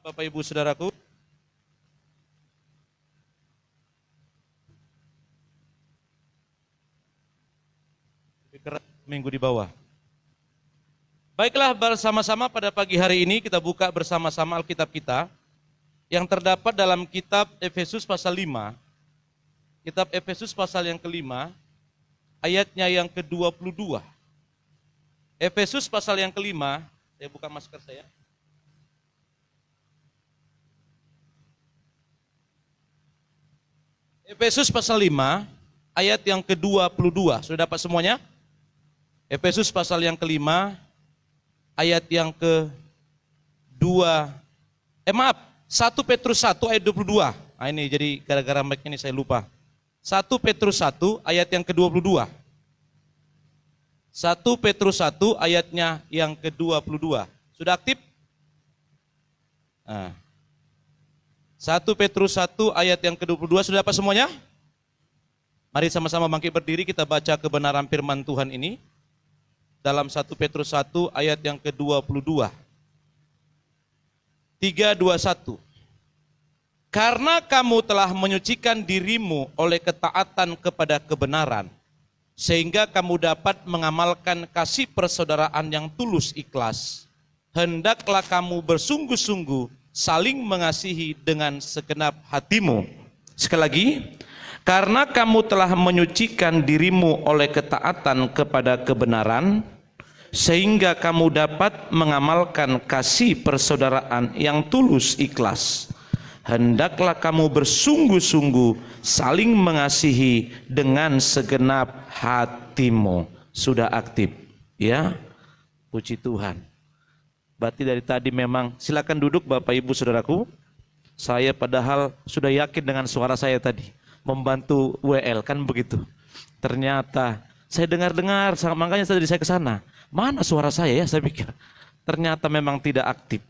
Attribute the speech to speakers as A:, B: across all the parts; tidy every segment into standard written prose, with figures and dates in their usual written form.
A: Bapak Ibu Saudaraku. Minggu di bawah. Baiklah, bersama-sama pada pagi hari ini kita buka bersama-sama Alkitab kita yang terdapat dalam kitab Efesus pasal 5. Kitab Efesus pasal yang kelima, ayatnya yang ke-22. Efesus pasal yang kelima, saya buka masker saya. Efesus pasal 5, ayat yang ke-22. Sudah dapat semuanya? Efesus pasal yang kelima, ayat yang ke-2, 1 Petrus 1 ayat 22. Nah ini jadi gara-gara mic ini saya lupa. 1 Petrus 1 ayat yang ke-22. 1 Petrus 1 ayatnya yang ke-22. Sudah aktif? Nah. 1 Petrus 1 ayat yang ke-22 sudah dapat semuanya? Mari sama-sama bangkit berdiri kita baca kebenaran firman Tuhan ini. Dalam 1 Petrus 1 ayat yang ke-22. 3:21. Karena kamu telah menyucikan dirimu oleh ketaatan kepada kebenaran, sehingga kamu dapat mengamalkan kasih persaudaraan yang tulus ikhlas. Hendaklah kamu bersungguh-sungguh saling mengasihi dengan segenap hatimu. Sekali lagi, karena kamu telah menyucikan dirimu oleh ketaatan kepada kebenaran, sehingga kamu dapat mengamalkan kasih persaudaraan yang tulus ikhlas. Hendaklah kamu bersungguh-sungguh saling mengasihi dengan segenap hatimu. Sudah aktif, ya? Puji Tuhan. Berarti dari tadi memang, silakan duduk Bapak Ibu Saudaraku. Saya padahal sudah yakin dengan suara saya tadi. Membantu WL, kan begitu. Ternyata saya dengar-dengar, makanya tadi saya ke sana. Mana suara saya ya, saya pikir. Ternyata memang tidak aktif.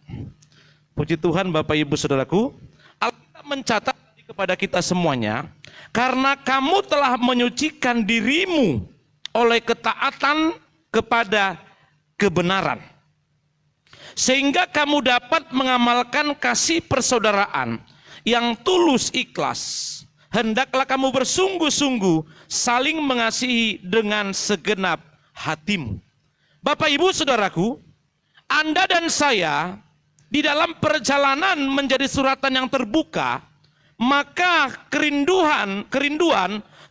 A: Puji Tuhan Bapak Ibu Saudaraku. Alkitab mencatat kepada kita semuanya. Karena kamu telah menyucikan dirimu oleh ketaatan kepada kebenaran, sehingga kamu dapat mengamalkan kasih persaudaraan yang tulus ikhlas. Hendaklah kamu bersungguh-sungguh saling mengasihi dengan segenap hatimu. Bapak Ibu Saudaraku, Anda dan saya di dalam perjalanan menjadi suratan yang terbuka, maka kerinduan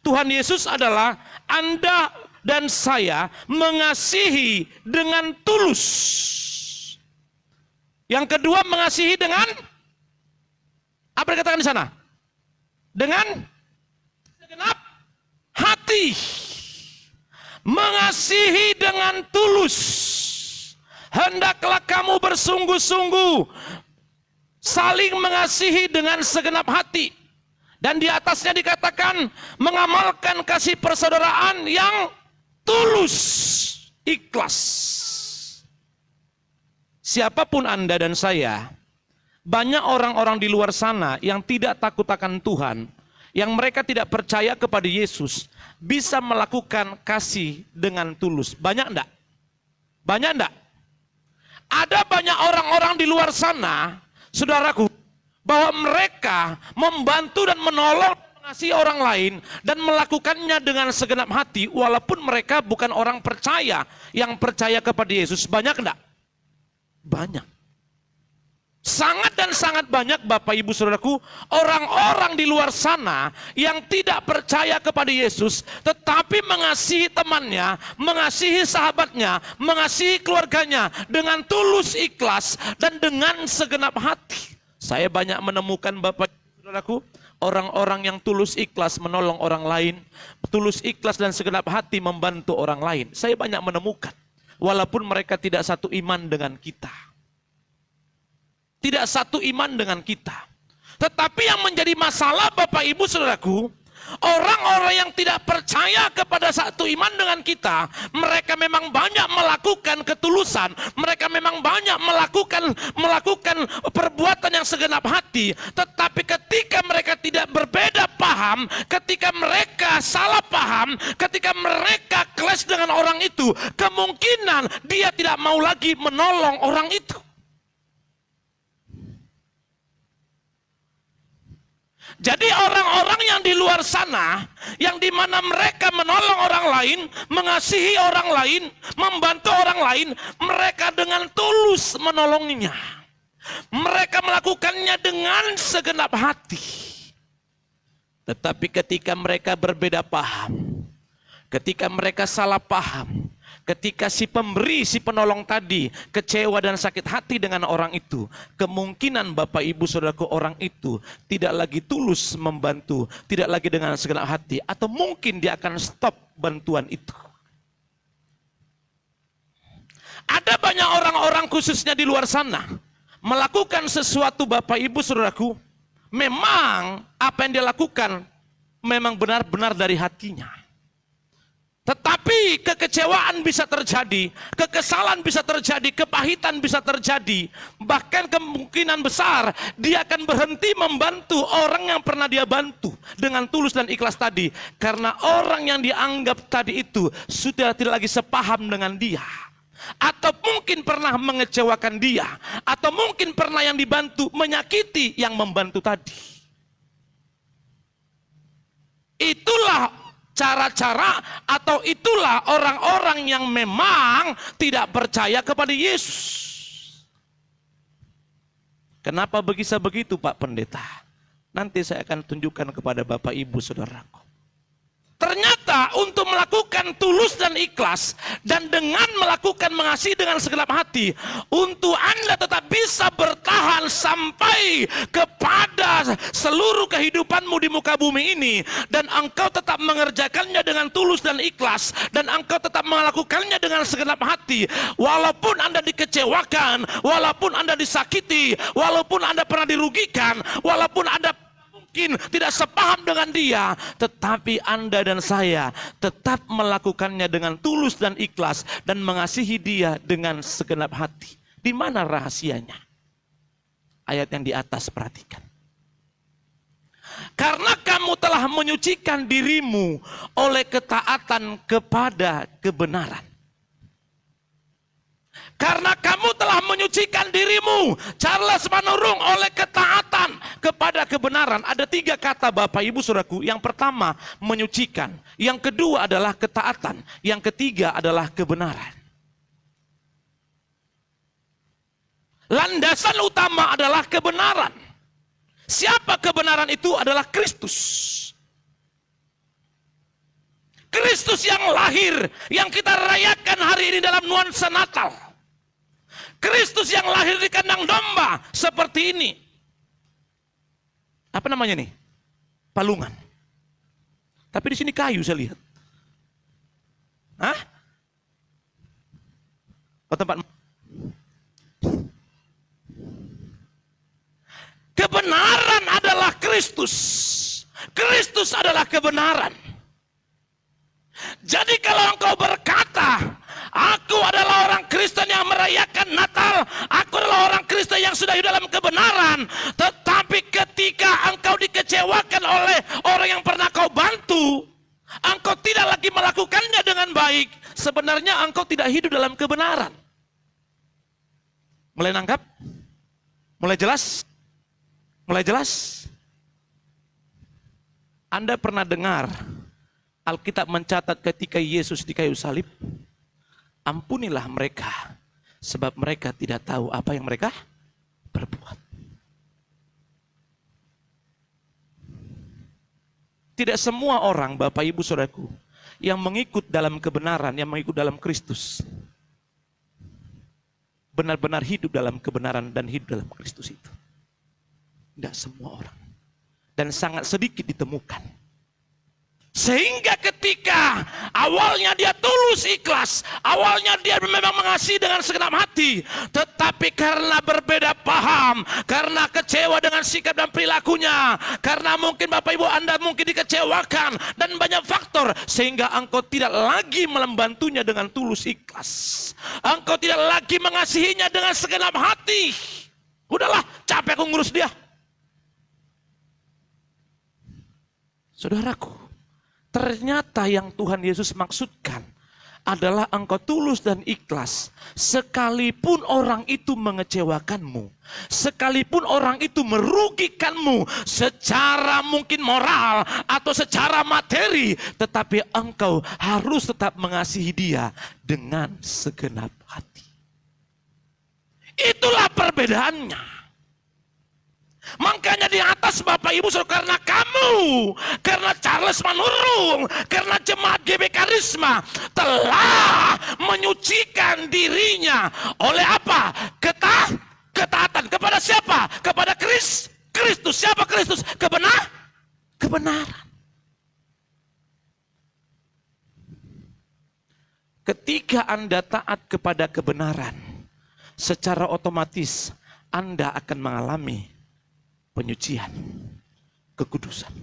A: Tuhan Yesus adalah Anda dan saya mengasihi dengan tulus. Yang kedua, mengasihi dengan apa dikatakan di sana? Dengan segenap hati. Mengasihi dengan tulus. Hendaklah kamu bersungguh-sungguh saling mengasihi dengan segenap hati. Dan di atasnya dikatakan mengamalkan kasih persaudaraan yang tulus, ikhlas. Siapapun Anda dan saya, banyak orang-orang di luar sana yang tidak takut akan Tuhan, yang mereka tidak percaya kepada Yesus, bisa melakukan kasih dengan tulus. Banyak enggak? Banyak enggak? Ada banyak orang-orang di luar sana, saudaraku, bahwa mereka membantu dan menolong, mengasihi orang lain, dan melakukannya dengan segenap hati, walaupun mereka bukan orang percaya, yang percaya kepada Yesus. Banyak enggak? Banyak. Sangat dan sangat banyak Bapak Ibu Saudaraku, orang-orang di luar sana yang tidak percaya kepada Yesus, tetapi mengasihi temannya, mengasihi sahabatnya, mengasihi keluarganya dengan tulus ikhlas dan dengan segenap hati. Saya banyak menemukan Bapak Ibu Saudaraku, orang-orang yang tulus ikhlas menolong orang lain, tulus ikhlas dan segenap hati membantu orang lain. Saya banyak menemukan, walaupun mereka tidak satu iman dengan kita. Tidak satu iman dengan kita. Tetapi yang menjadi masalah Bapak Ibu Saudaraku, orang-orang yang tidak percaya kepada satu iman dengan kita, mereka memang banyak melakukan ketulusan, mereka memang banyak melakukan perbuatan yang segenap hati, tetapi ketika mereka tidak berbeda paham, ketika mereka salah paham, ketika mereka clash dengan orang itu, kemungkinan dia tidak mau lagi menolong orang itu. Jadi orang-orang yang di luar sana, yang dimana mereka menolong orang lain, mengasihi orang lain, membantu orang lain, mereka dengan tulus menolongnya. Mereka melakukannya dengan segenap hati. Tetapi ketika mereka berbeda paham, ketika mereka salah paham, ketika si pemberi, si penolong tadi kecewa dan sakit hati dengan orang itu, kemungkinan Bapak Ibu Saudaraku orang itu tidak lagi tulus membantu, tidak lagi dengan segenap hati, atau mungkin dia akan stop bantuan itu. Ada banyak orang-orang khususnya di luar sana melakukan sesuatu Bapak Ibu Saudaraku, memang apa yang dia lakukan memang benar-benar dari hatinya. Tetapi kekecewaan bisa terjadi, kekesalan bisa terjadi, kepahitan bisa terjadi. Bahkan kemungkinan besar dia akan berhenti membantu orang yang pernah dia bantu dengan tulus dan ikhlas tadi. Karena orang yang dianggap tadi itu sudah tidak lagi sepaham dengan dia. Atau mungkin pernah mengecewakan dia. Atau mungkin pernah yang dibantu menyakiti yang membantu tadi. Itulah cara-cara atau itulah orang-orang yang memang tidak percaya kepada Yesus. Kenapa bisa begitu Pak Pendeta? Nanti saya akan tunjukkan kepada Bapak Ibu Saudaraku. Ternyata untuk melakukan tulus dan ikhlas dan dengan melakukan mengasihi dengan segenap hati, untuk Anda tetap bisa bertahan sampai kepada seluruh kehidupanmu di muka bumi ini, dan engkau tetap mengerjakannya dengan tulus dan ikhlas, dan engkau tetap melakukannya dengan segenap hati, walaupun Anda dikecewakan, walaupun Anda disakiti, walaupun Anda pernah dirugikan, walaupun Anda tidak sepaham dengan dia, tetapi Anda dan saya tetap melakukannya dengan tulus dan ikhlas dan mengasihi dia dengan segenap hati. Di mana rahasianya? Ayat yang di atas perhatikan. Karena kamu telah menyucikan dirimu oleh ketaatan kepada kebenaran. Karena kamu telah menyucikan dirimu, Charles Manurung, oleh ketaatan kepada kebenaran. Ada 3 kata Bapak Ibu Saudaraku. Yang pertama menyucikan, yang kedua adalah ketaatan, yang ketiga adalah kebenaran. Landasan utama adalah kebenaran. Siapa kebenaran itu? Adalah Kristus. Kristus yang lahir, yang kita rayakan hari ini dalam nuansa Natal. Kristus yang lahir di kandang domba seperti ini. Apa namanya nih? Palungan. Tapi di sini kayu saya lihat. Hah? Oh, tempat. Kebenaran adalah Kristus. Kristus adalah kebenaran. Jadi kalau engkau berkata, aku adalah orang Kristen yang merayakan Natal, aku adalah orang Kristen yang sudah hidup dalam kebenaran, tetapi ketika engkau dikecewakan oleh orang yang pernah kau bantu, engkau tidak lagi melakukannya dengan baik, sebenarnya engkau tidak hidup dalam kebenaran. Mulai nangkap? Mulai jelas? Mulai jelas? Anda pernah dengar Alkitab mencatat ketika Yesus di kayu salib, ampunilah mereka, sebab mereka tidak tahu apa yang mereka perbuat. Tidak semua orang, Bapak Ibu Saudaraku, yang mengikut dalam kebenaran, yang mengikut dalam Kristus, benar-benar hidup dalam kebenaran dan hidup dalam Kristus itu. Tidak semua orang. Dan sangat sedikit ditemukan. Sehingga ketika awalnya dia tulus ikhlas, awalnya dia memang mengasihi dengan segenap hati, tetapi karena berbeda paham, karena kecewa dengan sikap dan perilakunya, karena mungkin Bapak Ibu Anda mungkin dikecewakan dan banyak faktor, sehingga engkau tidak lagi membantunya dengan tulus ikhlas, engkau tidak lagi mengasihinya dengan segenap hati. Udahlah, capek aku ngurus dia. Saudaraku, ternyata yang Tuhan Yesus maksudkan adalah engkau tulus dan ikhlas. Sekalipun orang itu mengecewakanmu, sekalipun orang itu merugikanmu secara mungkin moral atau secara materi, tetapi engkau harus tetap mengasihi dia dengan segenap hati. Itulah perbedaannya. Makanya di atas Bapak Ibu Saudara, karena kamu, karena Charles Manurung, karena jemaat GB Karisma telah menyucikan dirinya oleh apa? Ketaatan kepada siapa? Kepada Kristus. Siapa Kristus? Kebenaran. Ketika Anda taat kepada kebenaran, secara otomatis Anda akan mengalami penyucian, kekudusan.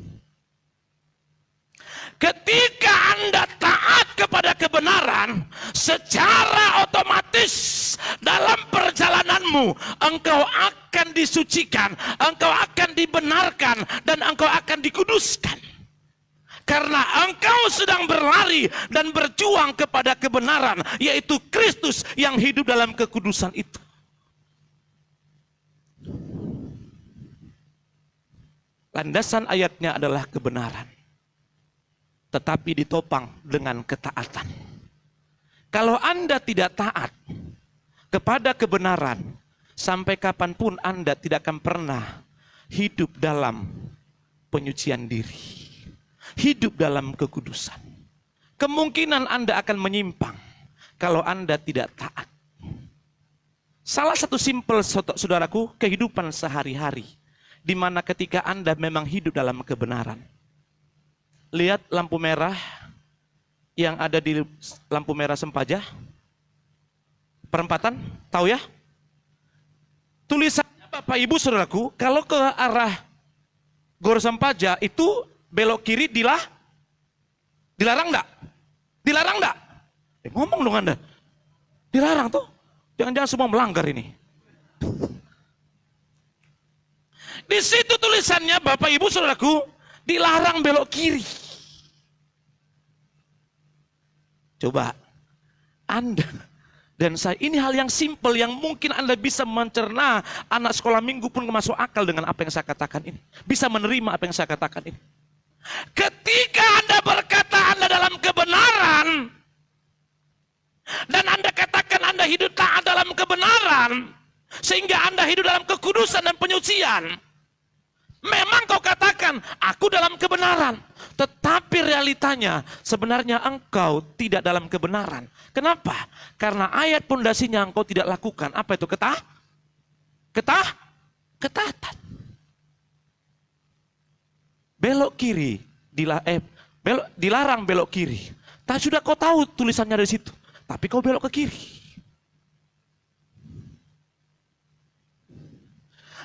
A: Ketika Anda taat kepada kebenaran, secara otomatis dalam perjalananmu engkau akan disucikan, engkau akan dibenarkan, dan engkau akan dikuduskan. Karena engkau sedang berlari dan berjuang kepada kebenaran, yaitu Kristus yang hidup dalam kekudusan itu. Landasan ayatnya adalah kebenaran, tetapi ditopang dengan ketaatan. Kalau Anda tidak taat kepada kebenaran, sampai kapanpun Anda tidak akan pernah hidup dalam penyucian diri, hidup dalam kekudusan. Kemungkinan Anda akan menyimpang kalau Anda tidak taat. Salah satu simpel, saudaraku, kehidupan sehari-hari, di mana ketika Anda memang hidup dalam kebenaran. Lihat lampu merah yang ada di lampu merah Sempaja. Perempatan, tahu ya? Tulisannya Bapak Ibu Saudaraku, kalau ke arah Gor Sempaja itu belok kiri dilarang enggak? Dilarang enggak? Ngomong dong Anda. Dilarang tuh. Jangan-jangan semua melanggar ini. Di situ tulisannya Bapak Ibu Saudaraku, dilarang belok kiri. Coba Anda dan saya, ini hal yang simpel yang mungkin Anda bisa mencerna. Anak sekolah minggu pun masuk akal dengan apa yang saya katakan ini. Bisa menerima apa yang saya katakan ini. Ketika Anda berkata Anda dalam kebenaran, dan Anda katakan Anda hidup taat dalam kebenaran, sehingga Anda hidup dalam kekudusan dan penyucian. Memang kau katakan, aku dalam kebenaran. Tetapi realitanya, sebenarnya engkau tidak dalam kebenaran. Kenapa? Karena ayat pondasinya engkau tidak lakukan. Apa itu? Ketaatan. Belok kiri, dilarang belok kiri. Tak sudah kau tahu tulisannya dari situ. Tapi kau belok ke kiri.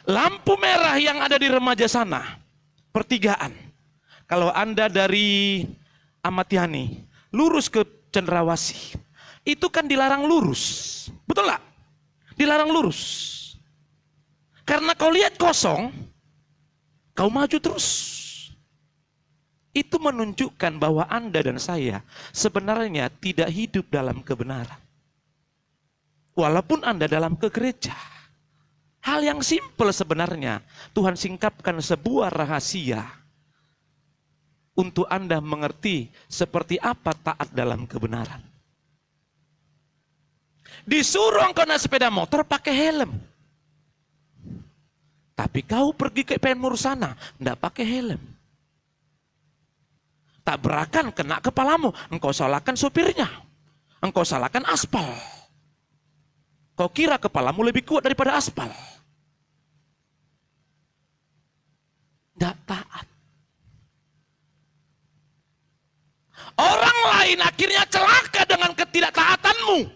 A: Lampu merah yang ada di remaja sana, pertigaan. Kalau Anda dari Ahmad Yani, lurus ke Cendrawasih, itu kan dilarang lurus. Betul nggak? Dilarang lurus. Karena kau lihat kosong, kau maju terus. Itu menunjukkan bahwa Anda dan saya sebenarnya tidak hidup dalam kebenaran. Walaupun Anda dalam ke gereja. Hal yang simpel sebenarnya, Tuhan singkapkan sebuah rahasia untuk Anda mengerti seperti apa taat dalam kebenaran. Disuruh engkau naik sepeda motor pakai helm. Tapi kau pergi ke penmur sana, enggak pakai helm. Tabrakan kena kepalamu, engkau salahkan sopirnya. Engkau salahkan aspal. Kau kira kepalamu lebih kuat daripada aspal. Tidak taat. Orang lain akhirnya celaka dengan ketidaktaatanmu.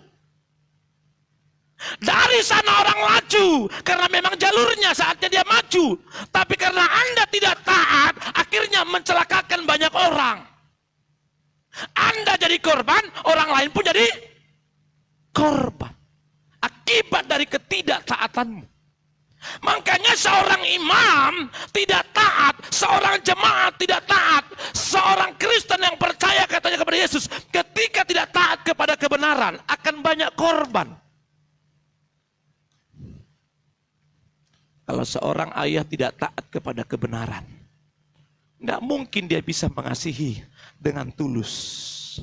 A: Dari sana orang laju, karena memang jalurnya saatnya dia maju. Tapi karena Anda tidak taat, akhirnya mencelakakan banyak orang. Anda jadi korban, orang lain pun jadi korban. Akibat dari ketidaktaatanmu. Makanya seorang imam tidak taat, seorang jemaat tidak taat, seorang Kristen yang percaya katanya kepada Yesus ketika tidak taat kepada berkorban. Kalau seorang ayah tidak taat kepada kebenaran, tidak mungkin dia bisa mengasihi dengan tulus.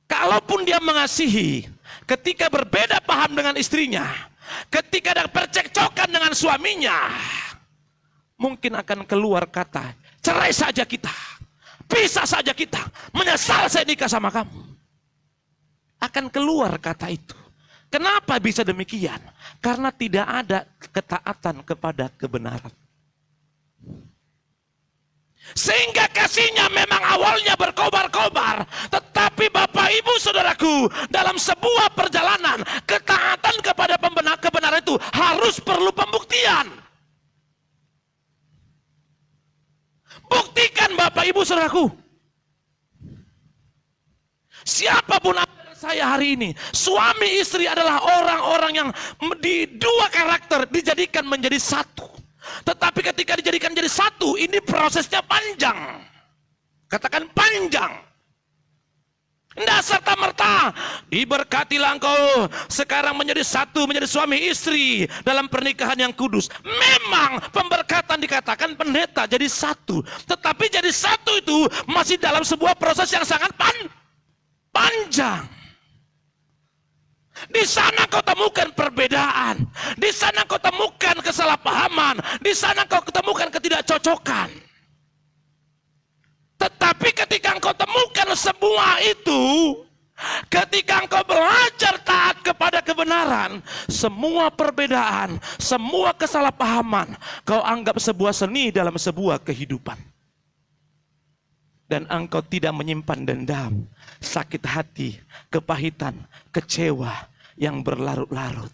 A: Kalaupun dia mengasihi, ketika berbeda paham dengan istrinya, ketika ada percekcokan dengan suaminya, mungkin akan keluar kata, cerai saja kita, pisah saja kita, menyesal saya nikah sama kamu. Akan keluar kata itu. Kenapa bisa demikian? Karena tidak ada ketaatan kepada kebenaran. Sehingga kasihnya memang awalnya berkobar-kobar, tetapi Bapak Ibu Saudaraku, dalam sebuah perjalanan ketaatan kepada kebenaran itu harus perlu pembuktian. Buktikan Bapak Ibu Saudaraku. Siapapun saya hari ini, suami istri adalah orang-orang yang di dua karakter dijadikan menjadi satu. Tetapi ketika dijadikan jadi satu, ini prosesnya panjang. Katakan panjang. Tidak serta-merta diberkatilah engkau sekarang menjadi satu, menjadi suami istri dalam pernikahan yang kudus. Memang pemberkatan dikatakan pendeta jadi satu. Tetapi jadi satu itu masih dalam sebuah proses yang sangat panjang. Di sana kau temukan perbedaan, di sana kau temukan kesalahpahaman, di sana kau temukan ketidakcocokan. Tetapi ketika engkau temukan semua itu, ketika engkau belajar taat kepada kebenaran, semua perbedaan, semua kesalahpahaman, kau anggap sebuah seni dalam sebuah kehidupan. Dan engkau tidak menyimpan dendam, sakit hati, kepahitan, kecewa yang berlarut-larut.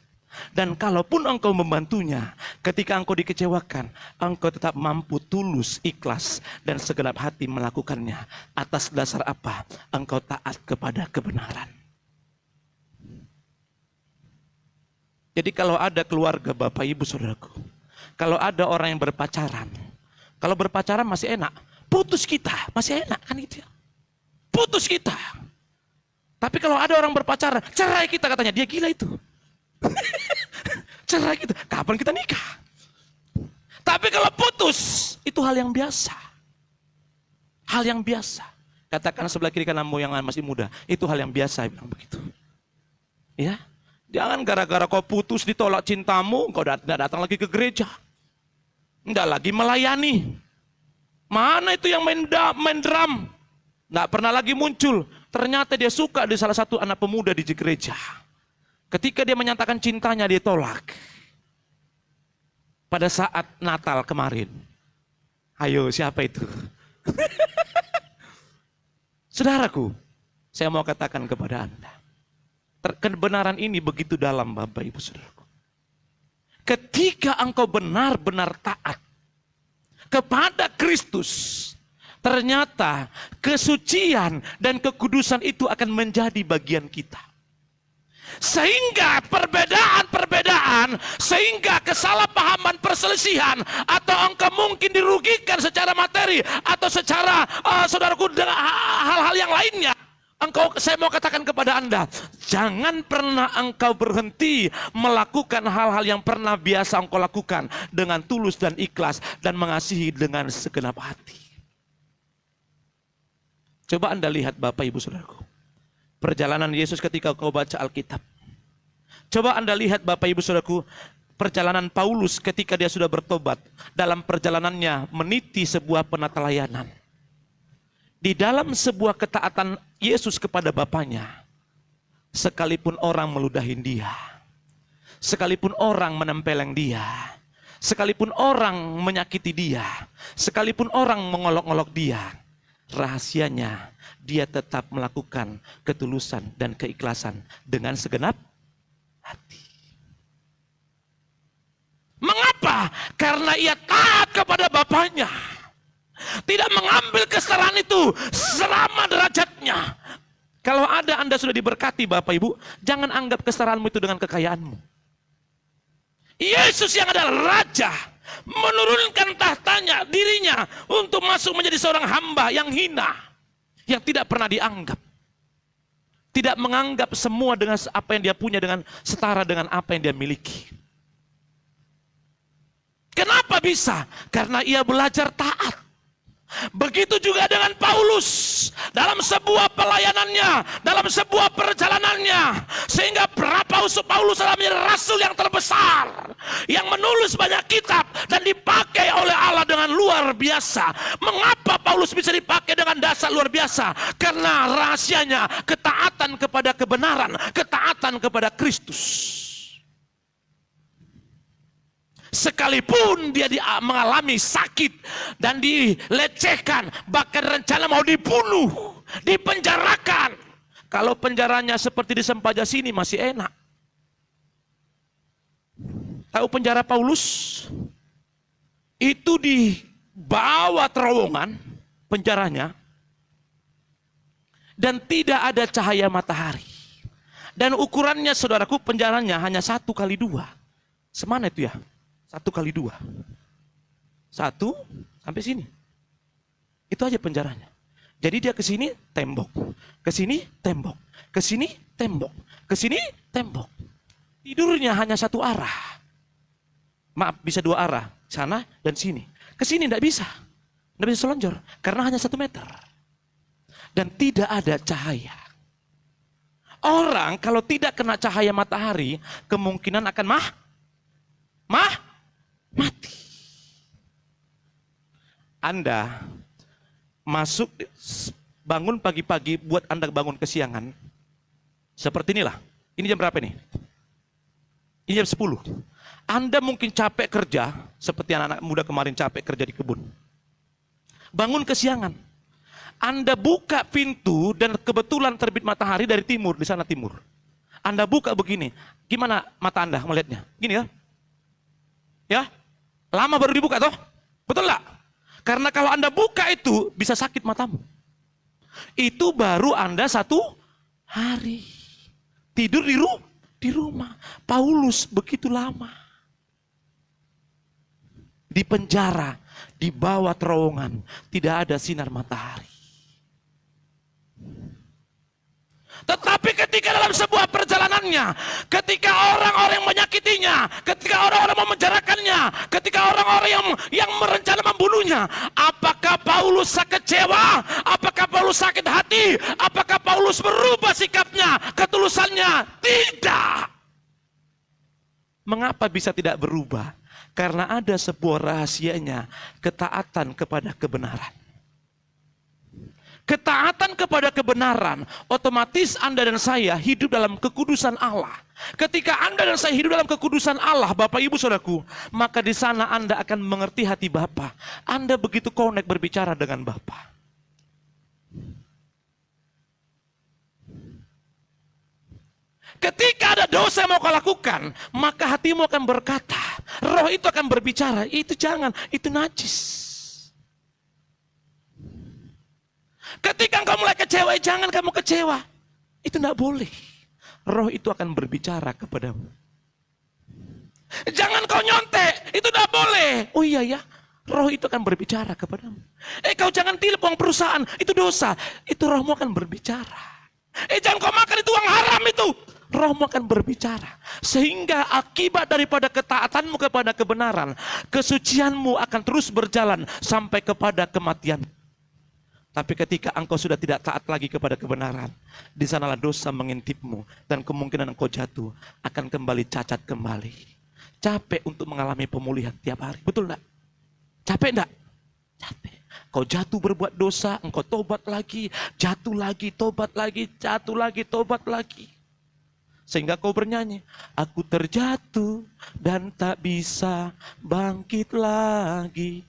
A: Dan kalaupun engkau membantunya, ketika engkau dikecewakan, engkau tetap mampu tulus, ikhlas, dan segenap hati melakukannya. Atas dasar apa? Engkau taat kepada kebenaran. Jadi kalau ada keluarga Bapak Ibu Saudaraku, kalau ada orang yang berpacaran, kalau berpacaran masih enak, putus kita masih enak kan gitu ya. Putus kita. Tapi kalau ada orang berpacaran, cerai kita katanya, dia gila itu. Cerai kita, kapan kita nikah? Tapi kalau putus, itu hal yang biasa. Hal yang biasa. Katakan sebelah kiri kananmu yang masih muda, itu hal yang biasa, bilang begitu. Ya, jangan gara-gara kau putus ditolak cintamu, kau tidak datang lagi ke gereja. Tidak lagi melayani. Mana itu yang main drum? Nggak pernah lagi muncul. Ternyata dia suka di salah satu anak pemuda di gereja. Ketika dia menyatakan cintanya, dia tolak. Pada saat Natal kemarin. Ayo, siapa itu? Saudaraku, saya mau katakan kepada Anda. Kebenaran ini begitu dalam Bapak Ibu Saudaraku. Ketika engkau benar-benar taat kepada Kristus, ternyata kesucian dan kekudusan itu akan menjadi bagian kita. Sehingga perbedaan, sehingga kesalahpahaman, perselisihan, atau engkau mungkin dirugikan secara materi atau secara saudaraku dengan hal-hal yang lainnya. Saya mau katakan kepada Anda, jangan pernah engkau berhenti melakukan hal-hal yang pernah biasa engkau lakukan dengan tulus dan ikhlas dan mengasihi dengan segenap hati. Coba Anda lihat Bapak Ibu Saudaraku, perjalanan Yesus ketika kau baca Alkitab. Coba Anda lihat Bapak Ibu Saudaraku, perjalanan Paulus ketika dia sudah bertobat dalam perjalanannya meniti sebuah penatalayanan. Di dalam sebuah ketaatan Yesus kepada Bapaknya, sekalipun orang meludahin dia, sekalipun orang menempeleng dia, sekalipun orang menyakiti dia, sekalipun orang mengolok-olok dia, rahasianya dia tetap melakukan ketulusan dan keikhlasan dengan segenap hati. Mengapa? Karena ia taat kepada Bapaknya. Tidak mengambil kesalahan itu selama derajatnya. Kalau ada Anda sudah diberkati Bapak Ibu, jangan anggap kesalahanmu itu dengan kekayaanmu. Yesus yang adalah Raja menurunkan tahtanya, dirinya untuk masuk menjadi seorang hamba yang hina, yang tidak pernah dianggap. Tidak menganggap semua dengan apa yang dia punya dengan setara dengan apa yang dia miliki. Kenapa bisa? Karena ia belajar taat. Begitu juga dengan Paulus dalam sebuah pelayanannya, dalam sebuah perjalanannya, sehingga Paulus adalah menjadi rasul yang terbesar, yang menulis banyak kitab dan dipakai oleh Allah dengan luar biasa. Mengapa Paulus bisa dipakai dengan dasar luar biasa? Karena rahasianya ketaatan kepada kebenaran, ketaatan kepada Kristus. Sekalipun dia mengalami sakit dan dilecehkan, bahkan rencana mau dibunuh, dipenjarakan. Kalau penjaranya seperti di Sempaja sini masih enak. Tahu penjara Paulus? Itu di bawah terowongan penjaranya dan tidak ada cahaya matahari. Dan ukurannya saudaraku, penjaranya hanya 1x2. Semana itu ya? 1x2. 1 sampai sini. Itu aja penjaranya. Jadi dia ke sini tembok, ke sini tembok, ke sini tembok, ke sini tembok. Tidurnya hanya satu arah. Maaf, bisa 2 arah, sana dan sini. Ke sini tidak bisa. Tidak bisa selonjor karena hanya 1 meter. Dan tidak ada cahaya. Orang kalau tidak kena cahaya matahari, kemungkinan akan mati. Anda masuk, bangun pagi-pagi, buat Anda bangun kesiangan. Seperti inilah. Ini jam berapa nih? Ini jam 10. Anda mungkin capek kerja, seperti anak-anak muda kemarin capek kerja di kebun. Bangun kesiangan. Anda buka pintu dan kebetulan terbit matahari dari timur, di sana timur. Anda buka begini. Gimana mata Anda melihatnya? Gini ya? Ya? Lama baru dibuka toh? Betul nggak? Karena kalau Anda buka itu bisa sakit matamu. Itu baru Anda 1 hari. Tidur di rumah. Paulus begitu lama. Di penjara, di bawah terowongan, tidak ada sinar matahari. Tetapi ketika dalam sebuah perjalanannya, ketika orang-orang menyakitinya, ketika orang-orang memenjarakannya, ketika orang-orang yang merencana membunuhnya, apakah Paulus kecewa? Apakah Paulus sakit hati? Apakah Paulus berubah sikapnya, ketulusannya? Tidak. Mengapa bisa tidak berubah? Karena ada sebuah rahasianya, ketaatan kepada kebenaran. Ketaatan kepada kebenaran, otomatis Anda dan saya hidup dalam kekudusan Allah. Ketika Anda dan saya hidup dalam kekudusan Allah, Bapak Ibu Saudaraku, maka di sana Anda akan mengerti hati Bapa. Anda begitu connect berbicara dengan Bapa. Ketika ada dosa yang mau kau lakukan, maka hatimu akan berkata, roh itu akan berbicara, itu jangan, itu najis. Ketika engkau mulai kecewa, jangan kamu kecewa. Itu tidak boleh. Roh itu akan berbicara kepadamu. Jangan kau nyontek, itu tidak boleh. Oh iya ya, roh itu akan berbicara kepadamu. Kau jangan tipu uang perusahaan, itu dosa. Itu rohmu akan berbicara. Jangan kau makan itu uang haram itu. Rohmu akan berbicara. Sehingga akibat daripada ketaatanmu kepada kebenaran, kesucianmu akan terus berjalan sampai kepada kematian. Tapi ketika engkau sudah tidak taat lagi kepada kebenaran, di sanalah dosa mengintipmu dan kemungkinan engkau jatuh akan kembali cacat kembali. Capek untuk mengalami pemulihan tiap hari. Betul enggak? Capek enggak? Capek. Kau jatuh berbuat dosa, engkau tobat lagi, jatuh lagi, tobat lagi, jatuh lagi, tobat lagi. Sehingga kau bernyanyi, aku terjatuh dan tak bisa bangkit lagi.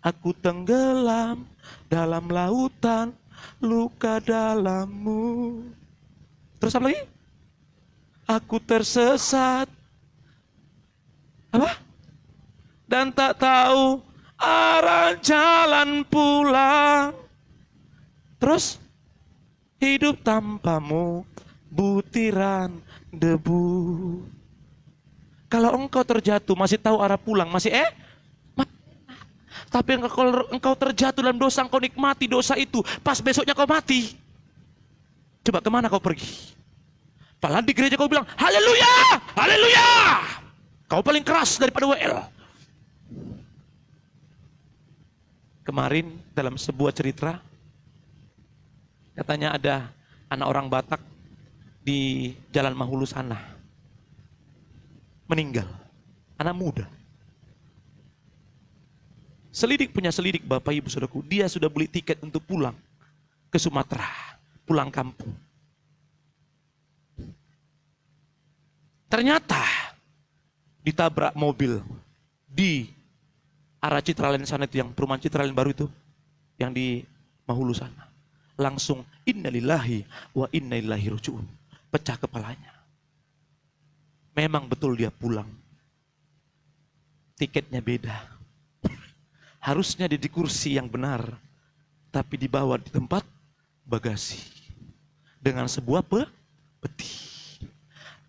A: Aku tenggelam dalam lautan luka dalammu. Terus apa lagi? Aku tersesat. Apa? Dan tak tahu arah jalan pulang. Terus? Hidup tanpamu butiran debu. Kalau engkau terjatuh masih tahu arah pulang, masih tapi kalau engkau terjatuh dalam dosa, engkau nikmati dosa itu, pas besoknya kau mati. Coba kemana kau pergi? Padahal di gereja kau bilang, haleluya, haleluya. Kau paling keras daripada WL. Kemarin dalam sebuah cerita, katanya ada anak orang Batak di Jalan Mahulu sana. Meninggal. Anak muda. Selidik punya selidik Bapak Ibu Saudaraku. Dia sudah beli tiket untuk pulang ke Sumatera. Pulang kampung. Ternyata ditabrak mobil di arah Citraland sana itu, yang perumahan Citraland baru itu, yang di Mahulu sana. Langsung innalillahi wa inna ilaihi raji'un. Pecah kepalanya. Memang betul dia pulang. Tiketnya beda. Harusnya dia di kursi yang benar, tapi dibawa di tempat bagasi dengan sebuah peti.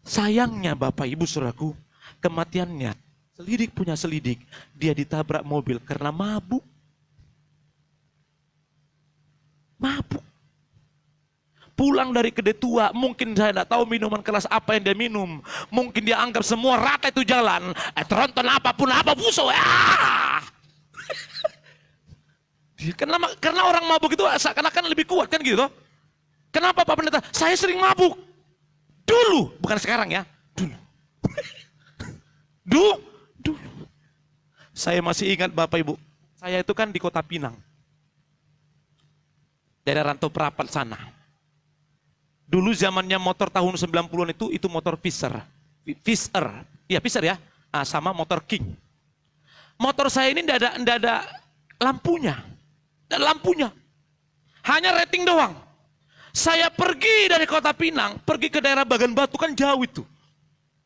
A: Sayangnya Bapak Ibu Saudaraku, kematiannya selidik punya selidik, dia ditabrak mobil karena mabuk. Mabuk. Pulang dari kedai tua, mungkin saya tidak tahu minuman keras apa yang dia minum. Mungkin dia anggap semua rata itu jalan. Tronton apapun, apa buso. Karena orang mabuk itu seakan-akan lebih kuat kan gitu. Kenapa Pak Pendeta? Saya sering mabuk. Dulu, bukan sekarang ya. Dulu. Saya masih ingat Bapak Ibu, saya itu kan di Kota Pinang. Daerah Rantau Perapat sana. Dulu zamannya motor tahun 90-an itu motor Fisher. Iya Fisher ya. Sama motor King. Motor saya ini tidak ada lampunya. Tidak ada lampunya. Hanya rating doang. Saya pergi dari Kota Pinang, pergi ke daerah Bagan Batu, kan jauh itu.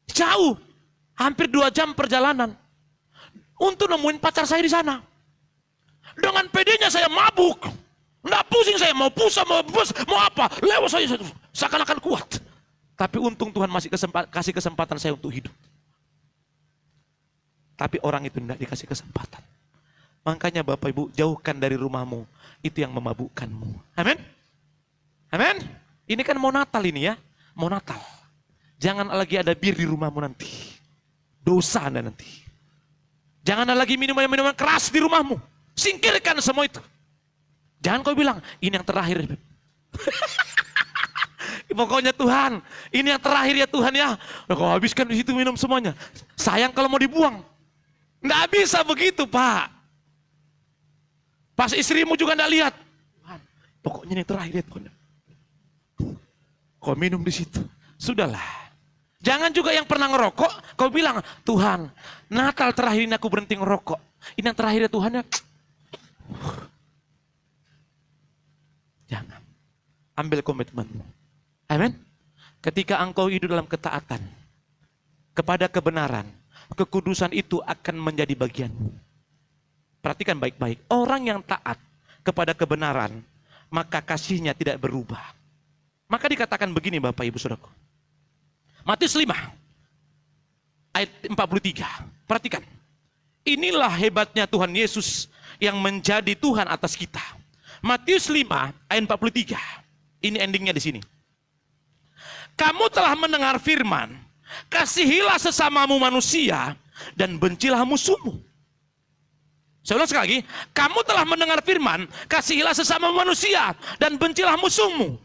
A: Jauh. Hampir 2 jam perjalanan. Untuk nemuin pacar saya di sana. Dengan pedenya saya mabuk. Nggak pusing saya, mau pusat, mau apa. Lewat saya, seakan-akan kuat. Tapi untung Tuhan masih kasih kesempatan saya untuk hidup. Tapi orang itu tidak dikasih kesempatan. Makanya Bapak Ibu, jauhkan dari rumahmu. Itu yang memabukkanmu. Amin? Amin? Ini kan mau Natal ini ya. Mau Natal. Jangan lagi ada bir di rumahmu nanti. Dosa Anda nanti. Jangan ada lagi minuman-minuman keras di rumahmu. Singkirkan semua itu. Jangan kau bilang, ini yang terakhir. Pokoknya Tuhan, ini yang terakhir ya Tuhan ya. Kau habiskan di situ minum semuanya. Sayang kalau mau dibuang. Nggak bisa begitu Pak. Pas istrimu juga nggak lihat. Tuhan, pokoknya ini yang terakhir ya Tuhan. Kau minum di situ. Sudahlah. Jangan juga yang pernah ngerokok, kau bilang, Tuhan, Natal terakhir ini aku berhenti ngerokok. Ini yang terakhir ya Tuhan ya. Jangan. Ambil komitmenmu. Amin. Ketika engkau hidup dalam ketaatan kepada kebenaran, kekudusan itu akan menjadi bagianmu. Perhatikan baik-baik. Orang yang taat kepada kebenaran, maka kasihnya tidak berubah. Maka dikatakan begini Bapak Ibu Saudaraku. Matius 5 ayat 43. Perhatikan. Inilah hebatnya Tuhan Yesus yang menjadi Tuhan atas kita. Matius 5 ayat 43. Ini endingnya di sini. Kamu telah mendengar firman, kasihilah sesamamu manusia dan bencilah musuhmu. Saya ulang sekali lagi, kamu telah mendengar firman, kasihilah sesamamu manusia dan bencilah musuhmu.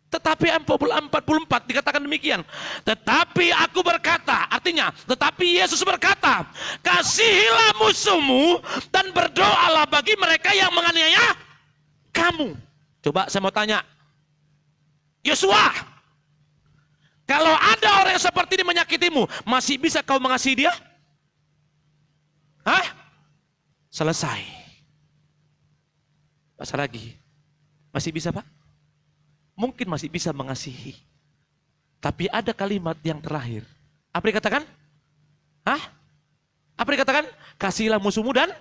A: Tetapi 44 dikatakan demikian. Tetapi aku berkata, artinya, tetapi Yesus berkata, kasihilah musuhmu dan berdoalah bagi mereka yang menganiaya kamu. Coba saya mau tanya, Yosua, kalau ada orang yang seperti ini menyakitimu, masih bisa kau mengasihi dia? Hah? Selesai. Pasal lagi. Masih bisa Pak? Mungkin masih bisa mengasihi. Tapi ada kalimat yang terakhir. Apa dikatakan? Hah? Apa dikatakan? Kasihilah musuhmu dan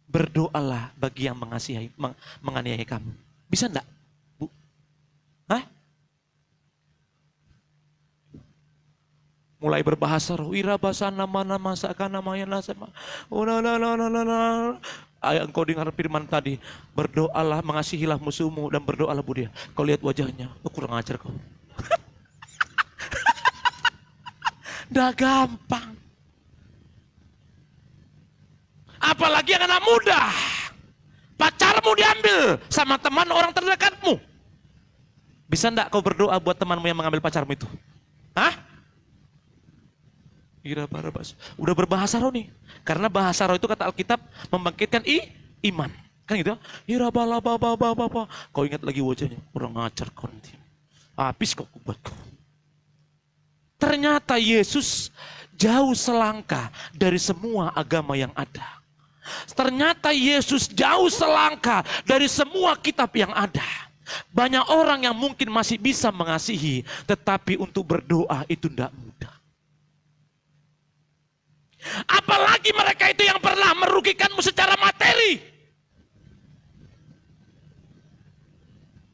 A: berdoalah bagi yang menganiaya kamu. Bisa enggak? Bu? Hah? Mulai berbahasa roh, ira bahasa nama-nama, seakan namanya nasema. Engkau dengar firman tadi, berdoalah, mengasihilah musuhmu dan berdoalah buat dia. Kau lihat wajahnya, kurang ajar kau. Dah gampang. Apalagi yang anak muda. Pacarmu diambil sama teman orang terdekatmu. Bisa enggak kau berdoa buat temanmu yang mengambil pacarmu itu? Hah? Udah berbahasa roh nih. Karena bahasa roh itu kata Alkitab membangkitkan iman. Kan gitu? Kau ingat lagi wajahnya. Kurang ajar kau nanti. Habis kau kubatku. Ternyata Yesus jauh selangkah dari semua agama yang ada. Ternyata Yesus jauh selangkah dari semua kitab yang ada. Banyak orang yang mungkin masih bisa mengasihi, tetapi untuk berdoa itu tidak mudah. Apalagi mereka itu yang pernah merugikanmu secara materi.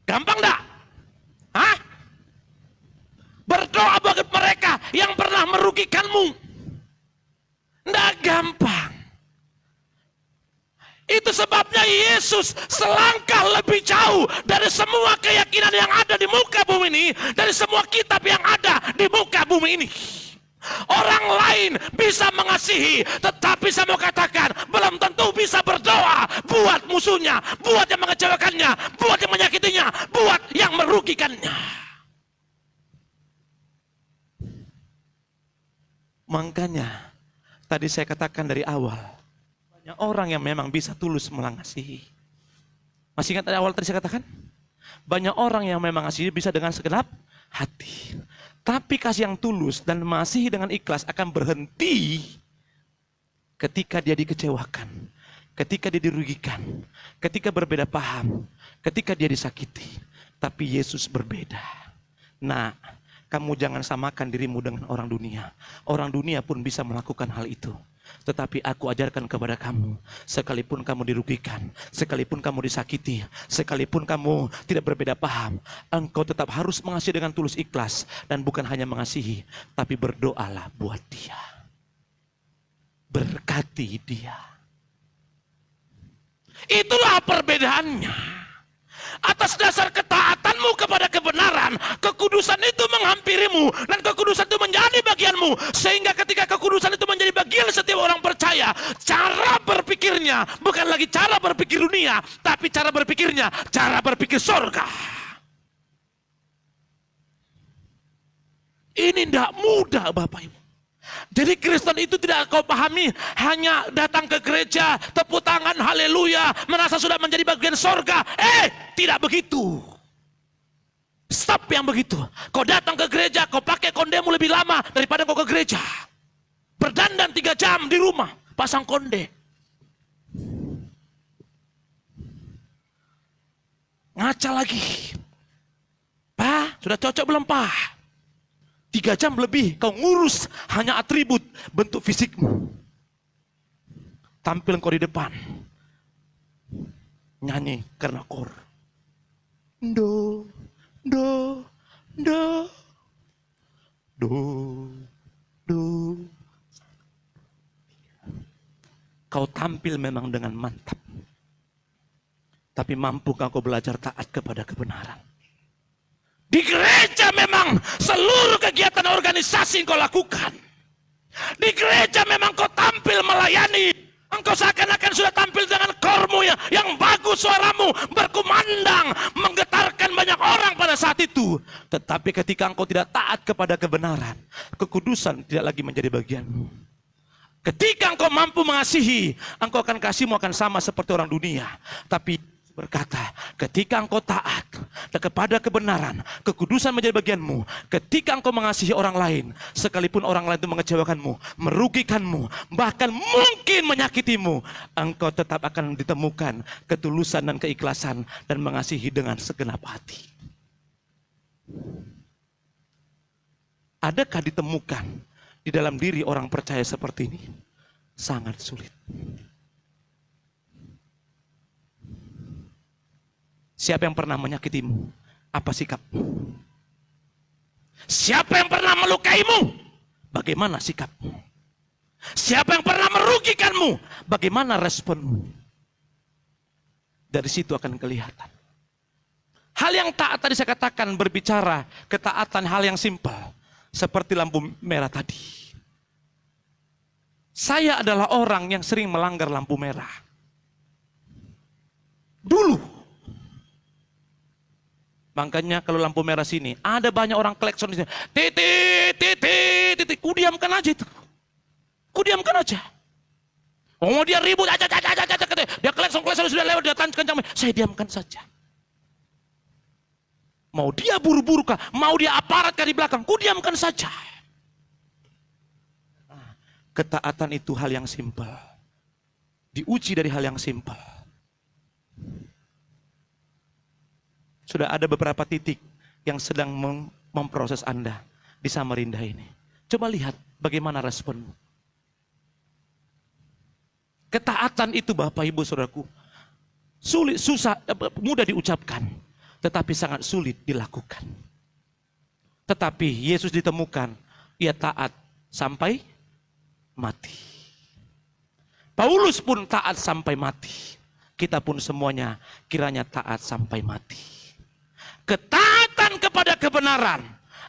A: Gampang enggak? Hah? Berdoa bagi mereka yang pernah merugikanmu. Enggak gampang. Itu sebabnya Yesus selangkah lebih jauh dari semua keyakinan yang ada di muka bumi ini, dari semua kitab yang ada di muka bumi ini. Orang lain bisa mengasihi, tetapi saya mau katakan, belum tentu bisa berdoa buat musuhnya, buat yang mengecewakannya, buat yang menyakitinya, buat yang merugikannya. Makanya, tadi saya katakan dari awal, banyak orang yang memang bisa tulus mengasihi. Masih ingat dari awal tadi saya katakan? Banyak orang yang memang mengasihi bisa dengan segenap hati. Tapi kasih yang tulus dan mengasihi dengan ikhlas akan berhenti ketika dia dikecewakan, ketika dia dirugikan, ketika berbeda paham, ketika dia disakiti. Tapi Yesus berbeda. Nah, kamu jangan samakan dirimu dengan orang dunia. Orang dunia pun bisa melakukan hal itu. Tetapi aku ajarkan kepada kamu, sekalipun kamu dirugikan, sekalipun kamu disakiti, sekalipun kamu tidak berbeda paham, engkau tetap harus mengasihi dengan tulus ikhlas. Dan bukan hanya mengasihi, tapi berdoalah buat dia. Berkati dia. Itulah perbedaannya. Atas dasar ketaatanmu kepada kebenaran, kekudusan itu menghampirimu dan kekudusan itu menjadi bagianmu. Sehingga ketika kekudusan itu menjadi bagian setiap orang percaya, cara berpikirnya bukan lagi cara berpikir dunia, tapi cara berpikirnya cara berpikir surga. Ini tidak mudah Bapak Ibu. Jadi Kristen itu tidak kau pahami hanya datang ke gereja, tepuk tangan, haleluya, merasa sudah menjadi bagian sorga. Tidak begitu. Stop yang begitu. Kau datang ke gereja, kau pakai kondemu lebih lama daripada kau ke gereja. Berdandan 3 jam di rumah, pasang konde. Ngaca lagi. Pak, sudah cocok belum Pak? 3 jam lebih kau ngurus hanya atribut bentuk fisikmu. Tampil kau di depan. Nyanyi karena kor. Do, do, do, do, do. Kau tampil memang dengan mantap. Tapi mampukah kau belajar taat kepada kebenaran? Di gereja memang seluruh kegiatan organisasi yang kau lakukan. Di gereja memang kau tampil melayani. Engkau seakan-akan sudah tampil dengan kormu yang bagus, suaramu berkumandang, menggetarkan banyak orang pada saat itu. Tetapi ketika engkau tidak taat kepada kebenaran, kekudusan tidak lagi menjadi bagianmu. Ketika engkau mampu mengasihi, engkau akan kasihmu akan sama seperti orang dunia. Tapi berkata, ketika engkau taat kepada kebenaran, kekudusan menjadi bagianmu. Ketika engkau mengasihi orang lain, sekalipun orang lain itu mengecewakanmu, merugikanmu, bahkan mungkin menyakitimu, engkau tetap akan ditemukan ketulusan dan keikhlasan dan mengasihi dengan segenap hati. Adakah ditemukan di dalam diri orang percaya seperti ini? Sangat sulit. Siapa yang pernah menyakitimu? Apa sikapmu? Siapa yang pernah melukaimu? Bagaimana sikapmu? Siapa yang pernah merugikanmu? Bagaimana responmu? Dari situ akan kelihatan. Hal yang taat tadi saya katakan berbicara ketaatan hal yang simpel. Seperti lampu merah tadi. Saya adalah orang yang sering melanggar lampu merah. Dulu. Makanya kalau lampu merah sini, ada banyak orang klekson di sini. Titik, titik, titik. Kudiamkan aja itu. Kudiamkan aja. Oh dia ribut, dia klekson sudah lewat, dia kencang. Saya diamkan saja. Mau dia buru-buru kah, mau dia aparat kah di belakang, kudiamkan saja. Ketaatan itu hal yang simpel. Diuji dari hal yang simpel. Sudah ada beberapa titik yang sedang memproses Anda di Samarinda ini. Coba lihat bagaimana responmu. Ketaatan itu Bapak Ibu Saudaraku, sulit, susah, mudah diucapkan, tetapi sangat sulit dilakukan. Tetapi Yesus ditemukan, ia taat sampai mati. Paulus pun taat sampai mati. Kita pun semuanya kiranya taat sampai mati. Ketaatan kepada kebenaran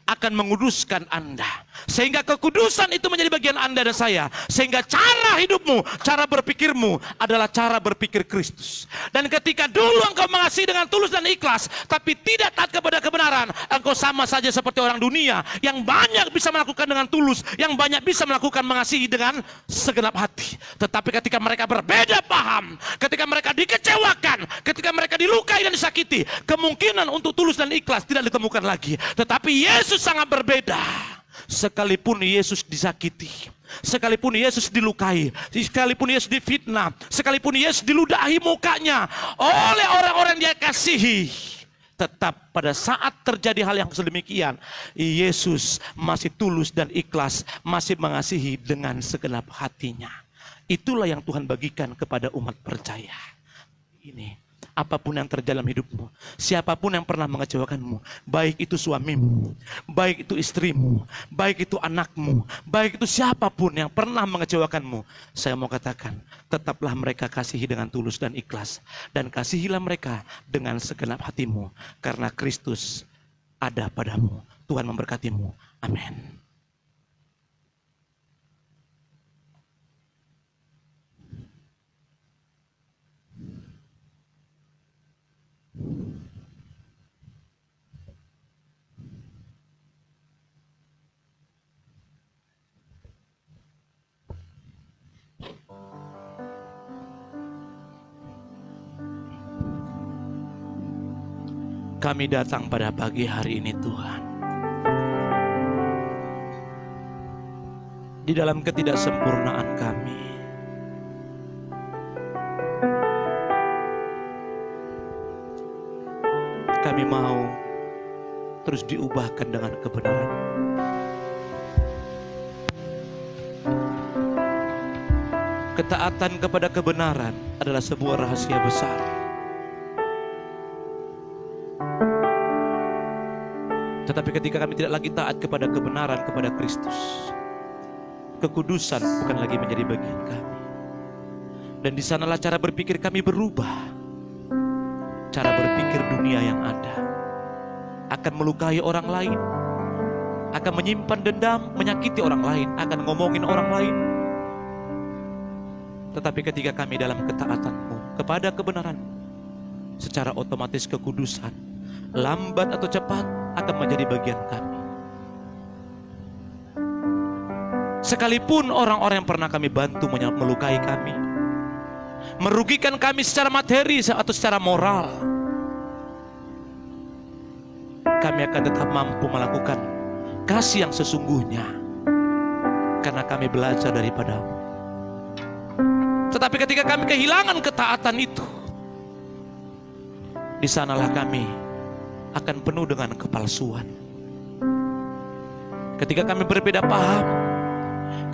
A: akan menguduskan Anda. Sehingga kekudusan itu menjadi bagian Anda dan saya. Sehingga cara hidupmu, cara berpikirmu adalah cara berpikir Kristus. Dan ketika dulu engkau mengasihi dengan tulus dan ikhlas, tapi tidak taat kepada kebenaran, engkau sama saja seperti orang dunia yang banyak bisa melakukan dengan tulus, yang banyak bisa melakukan mengasihi dengan segenap hati. Tetapi ketika mereka berbeda paham, ketika mereka dikecewakan, ketika mereka dilukai dan disakiti, kemungkinan untuk tulus dan ikhlas tidak ditemukan lagi. Tetapi Yesus sangat berbeda. Sekalipun Yesus disakiti, sekalipun Yesus dilukai, sekalipun Yesus difitnah, sekalipun Yesus diludahi mukanya oleh orang-orang yang dia kasihi, tetap pada saat terjadi hal yang sedemikian, Yesus masih tulus dan ikhlas, masih mengasihi dengan segenap hatinya. Itulah yang Tuhan bagikan kepada umat percaya. Ini. Apapun yang terjadi dalam hidupmu, siapapun yang pernah mengecewakanmu, baik itu suamimu, baik itu istrimu, baik itu anakmu, baik itu siapapun yang pernah mengecewakanmu, saya mau katakan, tetaplah mereka kasihi dengan tulus dan ikhlas, dan kasihilah mereka dengan segenap hatimu, karena Kristus ada padamu. Tuhan memberkatimu. Amin. Kami datang pada pagi hari ini Tuhan. Di dalam ketidaksempurnaan kami, kami mau terus diubahkan dengan kebenaran. Ketaatan kepada kebenaran adalah sebuah rahasia besar. Tetapi ketika kami tidak lagi taat kepada kebenaran, kepada Kristus, kekudusan bukan lagi menjadi bagian kami. Dan di sanalah cara berpikir kami berubah. Cara berpikir dunia yang ada akan melukai orang lain, akan menyimpan dendam, menyakiti orang lain, akan ngomongin orang lain. Tetapi ketika kami dalam ketaatanmu kepada kebenaran, secara otomatis kekudusan, lambat atau cepat, akan menjadi bagian kami. Sekalipun orang-orang yang pernah kami bantu melukai kami, merugikan kami secara materi atau secara moral, kami akan tetap mampu melakukan kasih yang sesungguhnya, karena kami belajar daripadamu. Tetapi ketika kami kehilangan ketaatan itu, di sanalah kami akan penuh dengan kepalsuan. Ketika kami berbeda paham,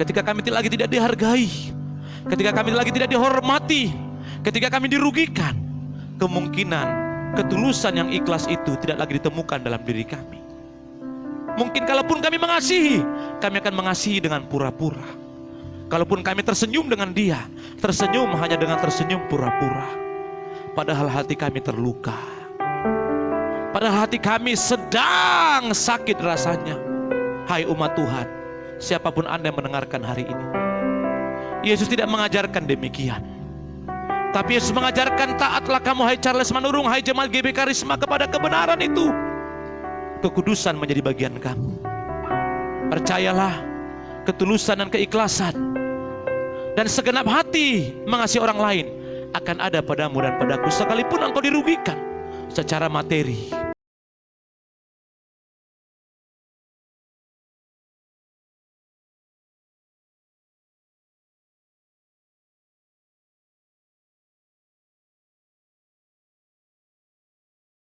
A: ketika kami lagi tidak dihargai, ketika kami lagi tidak dihormati, ketika kami dirugikan, kemungkinan ketulusan yang ikhlas itu tidak lagi ditemukan dalam diri kami. Mungkin kalaupun kami mengasihi, kami akan mengasihi dengan pura-pura. Kalaupun kami tersenyum dengan dia, tersenyum hanya dengan tersenyum pura-pura. padahal hati kami terluka, padahal hati kami sedang sakit rasanya. Hai umat Tuhan, siapapun Anda yang mendengarkan hari ini, Yesus tidak mengajarkan demikian. Tapi Yesus mengajarkan, taatlah kamu hai Charles Manurung, hai jemaat GBK Karisma kepada kebenaran itu. Kekudusan menjadi bagian kamu. Percayalah, ketulusan dan keikhlasan dan segenap hati mengasihi orang lain akan ada padamu dan padaku, sekalipun engkau dirugikan secara materi.